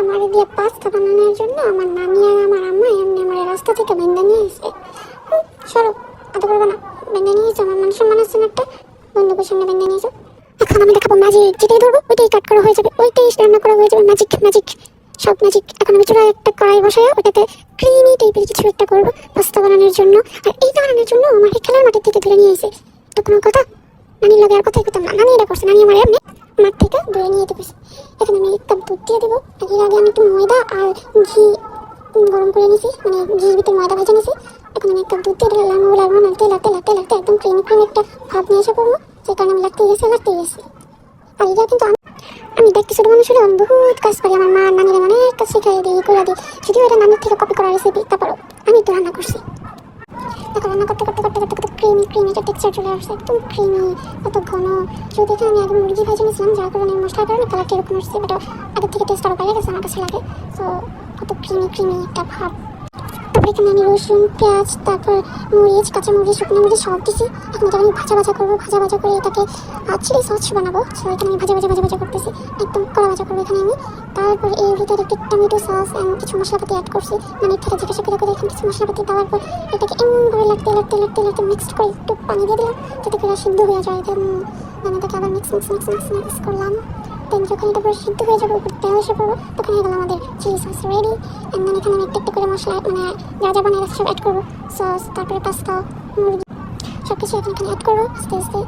আমার দিয়ে পাস্তা বানানোর জন্য আমার নানি আর আমার আম্মা এমনি আমার রাস্তা থেকে বেঁধে নিয়ে এসে, সরো এত করবে না, বেঁধে নিয়ে এসো, আমার মান সম্মান আছে না একটা, বন্ধুকের সামনে বেঁধে নিয়ে এসো। এখন আমি দেখাবো ম্যাজিক, যেটাই ধরবো ওইটাই কাট করা হয়ে যাবে, ওইটাই রান্না করা হয়ে যাবে, ম্যাজিক ম্যাজিক সব ম্যাজিক। এখন আমি চুলায় একটা কড়াই বসাই, ওটাতে ক্রিমি টাইপের কিছু একটা করবো পাস্তা বানানোর জন্য। আর এইটা বানানোর জন্য আমাকে খেলার মাঠের থেকে ধরে নিয়ে এসে, তো কোনো কথা নানির লগে আর কথাই করতাম না, নানি এটা করছে, নানি আমার এমনি মাঠ থেকে ধরে নিয়ে যেতে পারছে। এখন আমি এক কাপ দুধ দিয়ে দেবো, আর এর আগে আমি একটু ময়দা আর ঘি গরম করে নিয়েছি, মানে ঘির ভিতরে ময়দা ভেজে নিয়েছি। এখন আমি এক কাপ দুধ দিয়ে লাগবো নাড়তে লাগতে লাগতে লাগতে একদম ক্রিমি ক্রিমি একটা ভাব নিয়ে এসে পড়বো, যে কারণে আমি লাগতে গেছি। আর এটা কিন্তু আমি দেখতে ছোটো মানুষ হলে আমি বহুত কাজ করি, আমার মা নানিরা অনেক কাজ শিখাই দিই, করে দিই, যদিও এটা নানির থেকে কপি করা রেসিপি, তারপরও আমি তো রান্না করছি। দেখো রান্না করতে করতে করতে করতে করতে ক্রিমি ক্রিমি একটা টেক্সচার চলে আসছে, একদম ক্রিমি, কত ঘন। যদি এখানে আমি আগে মুরগি ভেজে নিয়েছিলাম, যার কারণে মশলার কারণে কালারটা এরকম আসছে, বাট আগের থেকে টেস্ট আরও বাইরে গেছে আমার কাছে লাগে। সো কত ক্রিমি ক্রিমি একটা ভাব। তারপরে এখানে আমি রসুন, পেঁয়াজ, তারপর মরিচ, কাঁচা মরিচ, শুকনো মরিচ সব দিছি। এখন এটা আমি ভাজা ভাজা করবো, ভাজা ভাজা করে এটাকে চিলি সস বানাবো। সো এখানে আমি ভাজা ভাজা ভাজা ভাজা করতেছি, একদম কড়া ভাজা করবো এখানে আমি। তারপর এর ভিতরে একটু টমেটো সস অ্যান্ড কিছু মশলাপাতি অ্যাড করছি, মানে থেকে জিজ্ঞাসা করে করে এখানে কিছু মশলাপাতি দেওয়ার পর এটাকে এমন করে লাগতে লাগতে লাগতে লাগতে মিক্সড করে একটু পানি দিয়ে দিলাম, যাতে করে সিদ্ধ হয়ে যায়। দেন মানে এটাকে আবার mix mix mix mix mix করলাম। দেন যখন এটা পুরো সিদ্ধ হয়ে যাবে, উপর তেল এসে পড়বো, তখন হয়ে গেল আমাদের chilli sauce ready. And then এখানে আমি একটু একটু করে মশলা, মানে যা যা বানিয়ে সব অ্যাড করবো, সস, তারপরে পাস্তা, মুরগি, সব কিছু এখানে অ্যাড করবো আস্তে আস্তে।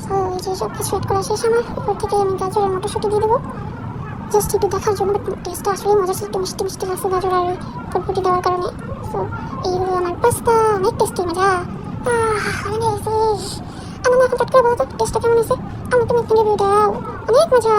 সো এই যে সব কিছু অ্যাড করা শেষ আমার, উপর থেকে আমি গাজরের মটরশুঁটি দিয়ে দেবো জাস্ট একটু দেখার জন্য, বাট টেস্টটা আসলে মজা ছিল, একটু মিষ্টি মিষ্টি লাগছে গাজর আর ফুটফুটি দেওয়ার কারণে। সো এই হলো আমার পাস্তা, অনেক টেস্টি, মজা। আনন্দ এখন চট করে বলো তো টেস্টটা কেমন আছে, আমার তুমি রিভিউ দাও, অনেক মজা।